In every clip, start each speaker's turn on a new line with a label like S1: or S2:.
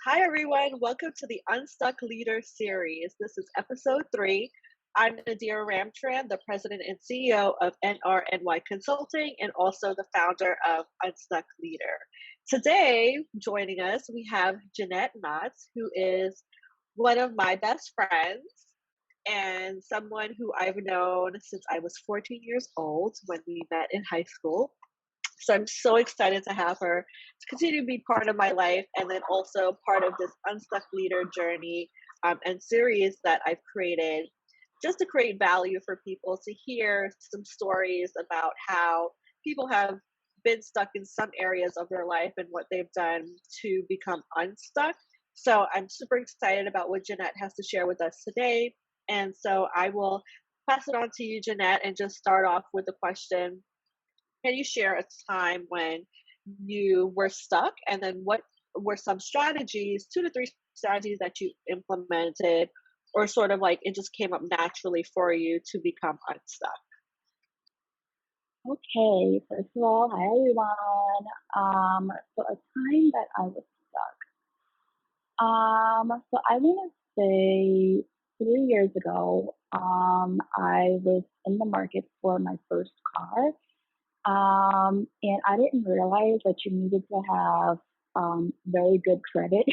S1: Hi, everyone. Welcome to the Unstuck Leader Series. This is episode 3. I'm Nadir Ramtran, the president and CEO of NRNY Consulting and also the founder of Unstuck Leader. Today, joining us, we have Jeanette Knotts, who is one of my best friends and someone who I've known since I was 14 years old when we met in high school. So I'm so excited to have her to continue to be part of my life and then also part of this Unstuck Leader journey and series that I've created just to create value for people to hear some stories about how people have been stuck in some areas of their life and what they've done to become unstuck. So I'm super excited about what Jeanette has to share with us today. And so I will pass it on to you, Jeanette, and just start off with the question, can you share a time when you were stuck, and then what were some strategies, 2 to 3 strategies that you implemented, or sort of like it just came up naturally for you to become unstuck?
S2: Okay, first of all, hi everyone. So a time that I was stuck. So I want to say 3 years ago, I was in the market for my first car. And I didn't realize that you needed to have very good credit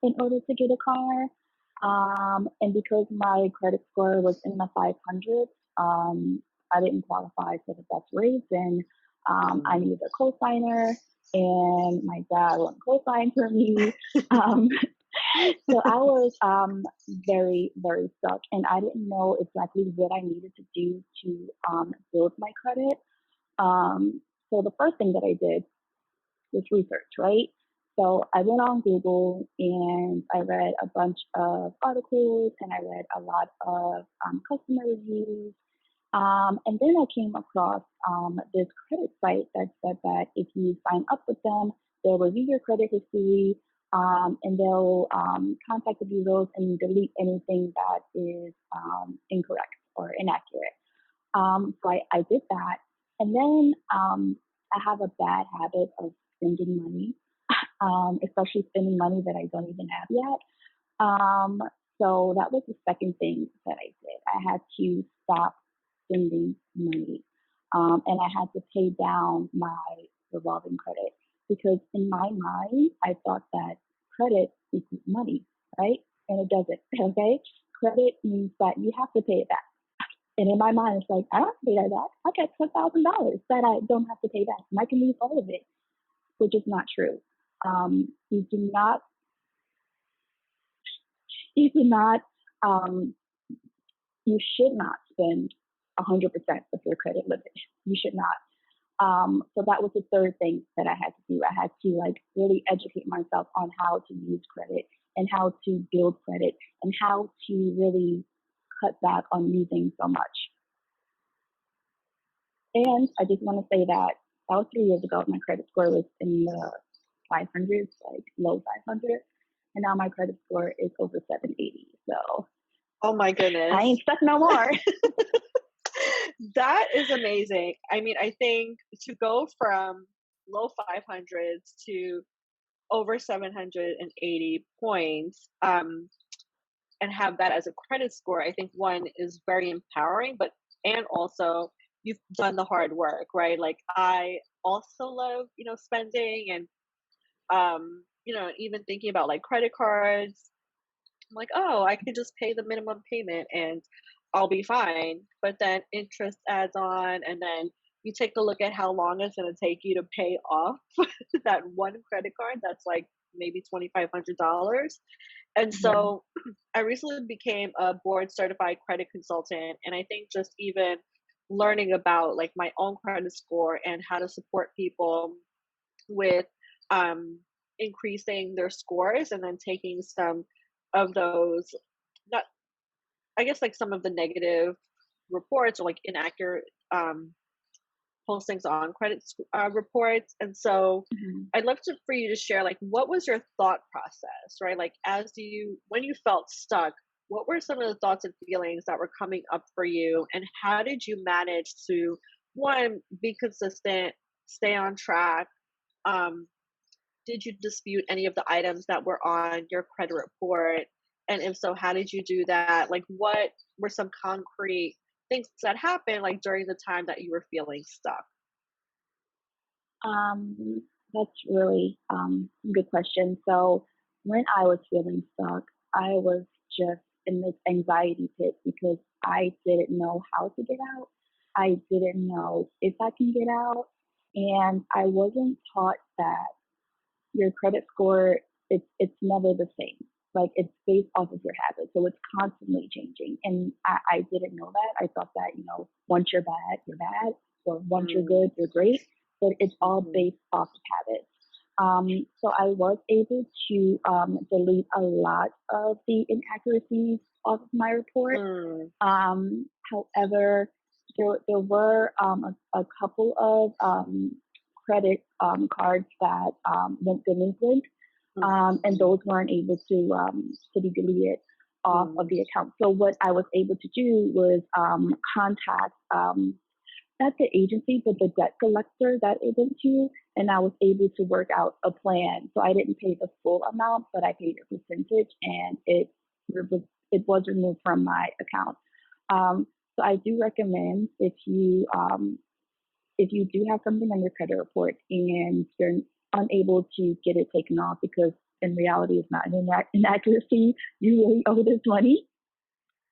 S2: in order to get a car. And because my credit score was in the 500s, I didn't qualify for the best rates, and I
S1: Mm.
S2: needed a cosigner, and my dad wouldn't cosign for me. Um, so I was very, very stuck, and I didn't know exactly what I needed to do to build my credit. So the first thing that I did was research, right? So I went on Google and I read a bunch of articles and I read a lot of customer reviews. And then I came across this credit site that said that if you sign up with them, they'll review your credit history, and they'll contact the bureaus and delete anything that is incorrect or inaccurate. So I did that. And then I have a bad habit of spending money, especially spending money that I don't even have yet. Um, so that was the second thing that I did. I had to stop spending money. And I had to pay down my revolving credit because in my mind, I thought that credit equals money, right? And it doesn't, okay? Credit means that you have to pay it back. And in my mind, it's like, I don't have to pay that back. I got $10,000 that I don't have to pay back. And I can use all of it, which is not true. You do not, you do not, um, you should not spend 100% of your credit limit. You should not. So that was the third thing that I had to do. I had to like really educate myself on how to use credit and how to build credit and how to really cut back on using so much. And I just want to say that was 3 years ago. My credit score was in the 500s, like low 500, and now my credit score is over 780. So
S1: Oh my
S2: I
S1: goodness.
S2: ain't stuck no more.
S1: That is amazing. I mean, I think to go from low 500s to over 780 points, and have that as a credit score, I think one is very empowering, but and also you've done the hard work, right? Like I also love, spending and even thinking about like credit cards. I'm like, oh, I can just pay the minimum payment and I'll be fine. But then interest adds on, and then you take a look at how long it's going to take you to pay off that one credit card that's like maybe $2,500. And
S2: Mhm.
S1: so I recently became a board certified credit consultant. And I think just even learning about like my own credit score and how to support people with um, increasing their scores and then taking some of those, not, I guess, like some of the negative reports or like inaccurate postings on reports. And so
S2: Mhm.
S1: I'd love for you to share, like, what was your thought process, right? Like, when you felt stuck, what were some of the thoughts and feelings that were coming up for you? And how did you manage to, one, be consistent, stay on track, um, did you dispute any of the items that were on your credit report? And if so, how did you do that? Like, what were some concrete things that happened, like, during the time that you were feeling stuck?
S2: Um, that's really a good question. So when I was feeling stuck, I was just in this anxiety pit because I didn't know how to get out. I didn't know if I can get out, and I wasn't taught that your credit score, it's never the same. Like it's based off of your habits, so it's constantly changing. And I didn't know that. I thought that once you're bad, you're bad, or once you're
S1: Mm,
S2: good, you're great. But it's all
S1: mhm,
S2: based off of habits. So I was able to delete a lot of the inaccuracies off of my report.
S1: mm,
S2: However, there were a couple of credit cards that went delinquent, and
S1: mhm,
S2: those weren't able to be deleted off of
S1: mm,
S2: the account. So what I was able to do was contact not the agency, but the debt collector that it went to, and I was able to work out a plan. So I didn't pay the full amount, but I paid a percentage, and it was removed from my account. So I do recommend if you do have something on your credit report and you're unable to get it taken off because in reality it's not an inaccuracy, you really owe this money.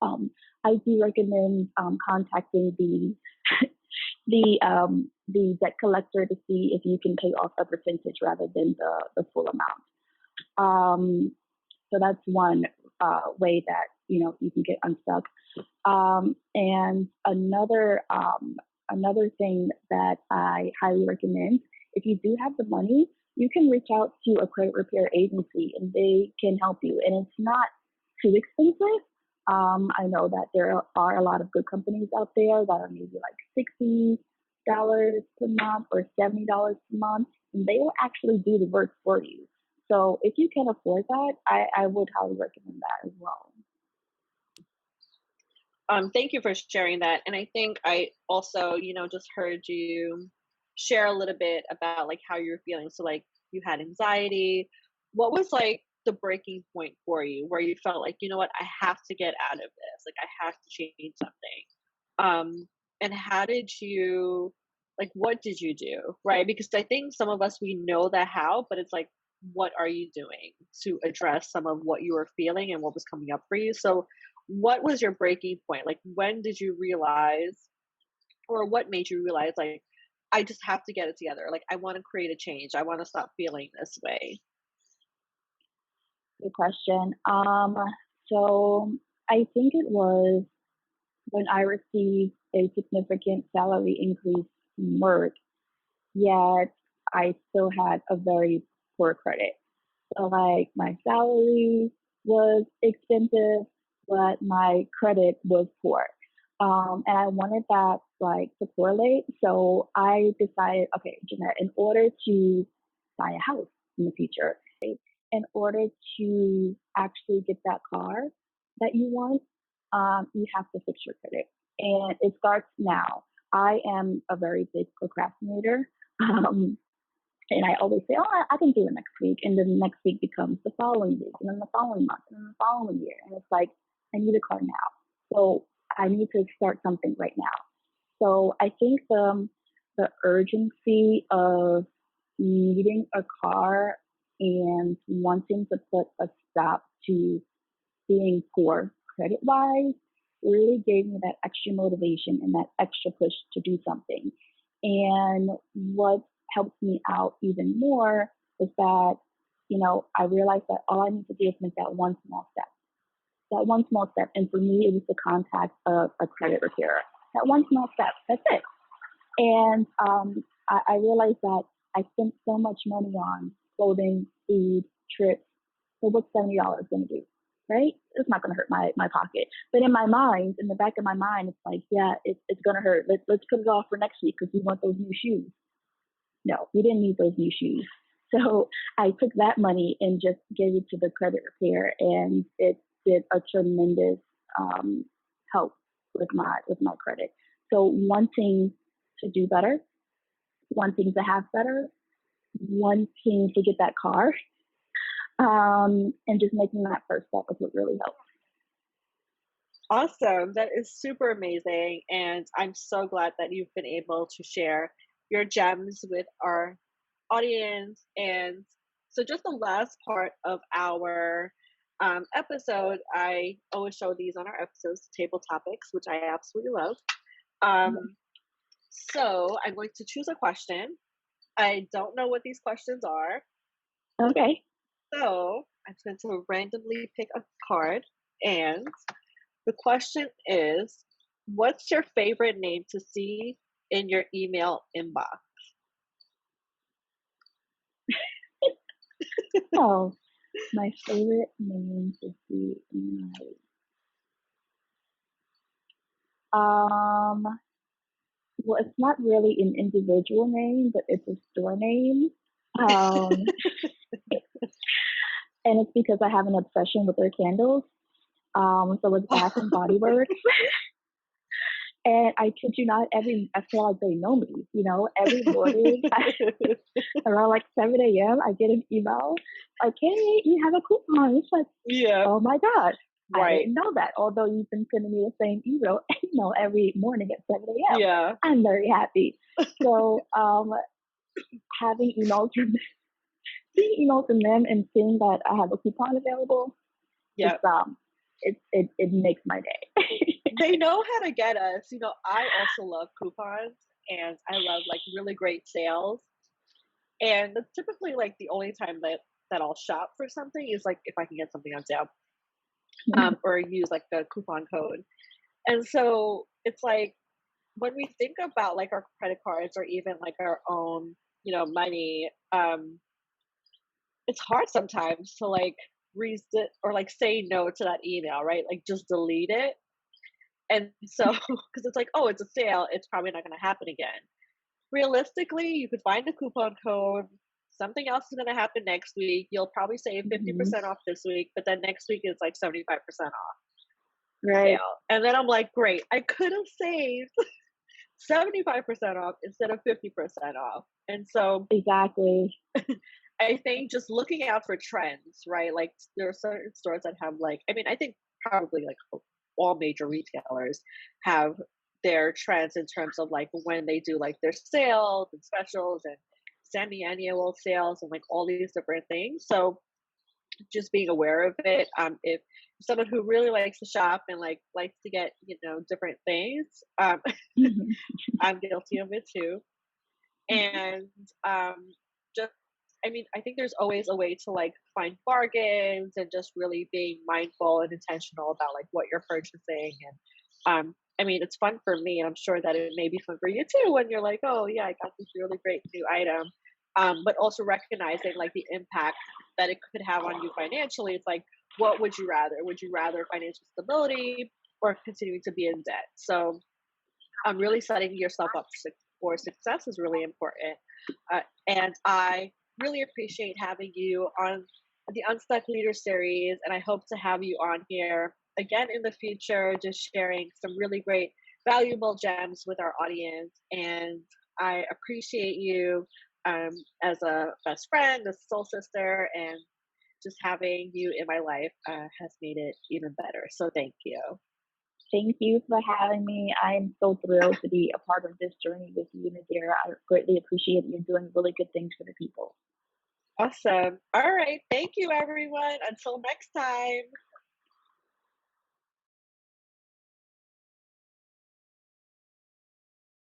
S2: Um, I do recommend contacting the debt collector to see if you can pay off a percentage rather than the full amount. So that's one way that you can get unstuck. And another thing that I highly recommend, if you do have the money, you can reach out to a credit repair agency and they can help you. And it's not too expensive. I know that there are a lot of good companies out there that are maybe like $60 per month or $70 per month, and they will actually do the work for you. So if you can afford that, I would highly recommend that as well.
S1: Thank you for sharing that. And I think I also, just heard you share a little bit about like how you're feeling. So like you had anxiety. What was like the breaking point for you where you felt like, you know what, I have to get out of this. Like I have to change something. And how did you like what did you do? Right? Because I think some of us we know the how, but it's like what are you doing to address some of what you were feeling and what was coming up for you? So what was your breaking point? Like when did you realize or what made you realize like I just have to get it together. Like I want to create a change. I want to stop feeling this way.
S2: Good question. So I think it was when I received a significant salary increase from work, yet I still had a very poor credit. So like my salary was expensive, but my credit was poor. And I wanted that like to correlate. So I decided, okay, Jeanette, in order to buy a house in the future, in order to actually get that car that you want, you have to fix your credit. And it starts now. I am a very big procrastinator. Um, and I always say, oh, I can do it next week. And then the next week becomes the following week, and then the following month, and then the following year. And it's like, I need a car now. So I need to start something right now. So I think the urgency of needing a car and wanting to put a stop to being poor credit wise really gave me that extra motivation and that extra push to do something. And what helped me out even more is that, I realized that all I need to do is make that one small step. That one small step. And for me, it was to contact a credit repairer. That one small step. That's it. And I realized that I spent so much money on clothing, food, trips. So what's $70 going to do? Right? It's not going to hurt my pocket. But in my mind, in the back of my mind, it's like, yeah, it's going to hurt. Let's put it off for next week because we want those new shoes. No, we didn't need those new shoes. So I took that money and just gave it to the credit repair, and it did a tremendous help with my credit. So wanting to do better, wanting to have better, wanting to get that car. And just making that first step is what really helps.
S1: Awesome. That is super amazing. And I'm so glad that you've been able to share your gems with our audience. And so, just the last part of our episode, I always show these on our episodes, table topics, which I absolutely love. Um, so, I'm going to choose a question. I don't know what these questions are.
S2: Okay.
S1: So, I'm going to randomly pick a card. And the question is, what's your favorite name to see in your email inbox?
S2: Oh, my favorite name to see in my well, it's not really an individual name, but it's a store name. Um, and it's because I have an obsession with their candles. So it's Bath and Body Works. And I kid you not, I feel like they know me, every morning around like 7 a.m., I get an email like, hey, you have a coupon. It's like,
S1: Yeah,
S2: oh my God, I
S1: right.
S2: didn't know that. Although you've been sending me the same email, every morning at 7 a.m.
S1: Yeah.
S2: I'm very happy. So having seeing emails from them and seeing that I have a coupon available,
S1: Yeah.
S2: it makes my day.
S1: They know how to get us. I also love coupons and I love like really great sales. And that's typically like the only time that I'll shop for something is like if I can get something on sale. Or use like the coupon code. And so it's like when we think about like our credit cards or even like our own, money, it's hard sometimes to like resist or like say no to that email, right? Like just delete it. And so, because it's like, oh, it's a sale, it's probably not going to happen again. Realistically, you could find a coupon code. Something else is going to happen next week. You'll probably save 50% off this week, but then next week is like 75% off
S2: Right.
S1: sale. And then I'm like, great, I could have saved 75% off instead of 50% off. And so
S2: Exactly.
S1: I think just looking out for trends, right? Like there are certain stores that have like, I mean, I think probably like all major retailers have their trends in terms of like when they do like their sales and specials and semi-annual sales and like all these different things. So just being aware of it. If someone who really likes to shop and like likes to get different things, I'm guilty of it too. And just I mean, I think there's always a way to like find bargains and just really being mindful and intentional about like what you're purchasing. And I mean, it's fun for me, and I'm sure that it may be fun for you too when you're like, oh yeah, I got this really great new item. But also recognizing like the impact that it could have on you financially. It's like, what would you rather? Would you rather financial stability or continuing to be in debt? So really setting yourself up for success is really important. And I really appreciate having you on the Unstuck Leader Series. And I hope to have you on here again in the future, just sharing some really great, valuable gems with our audience. And I appreciate you as a best friend, a soul sister, and just having you in my life has made it even better. So thank you.
S2: Thank you for having me. I am so thrilled to be a part of this journey with you, Nadira. I greatly appreciate you doing really good things for the people.
S1: Awesome. All right. Thank you, everyone. Until next time.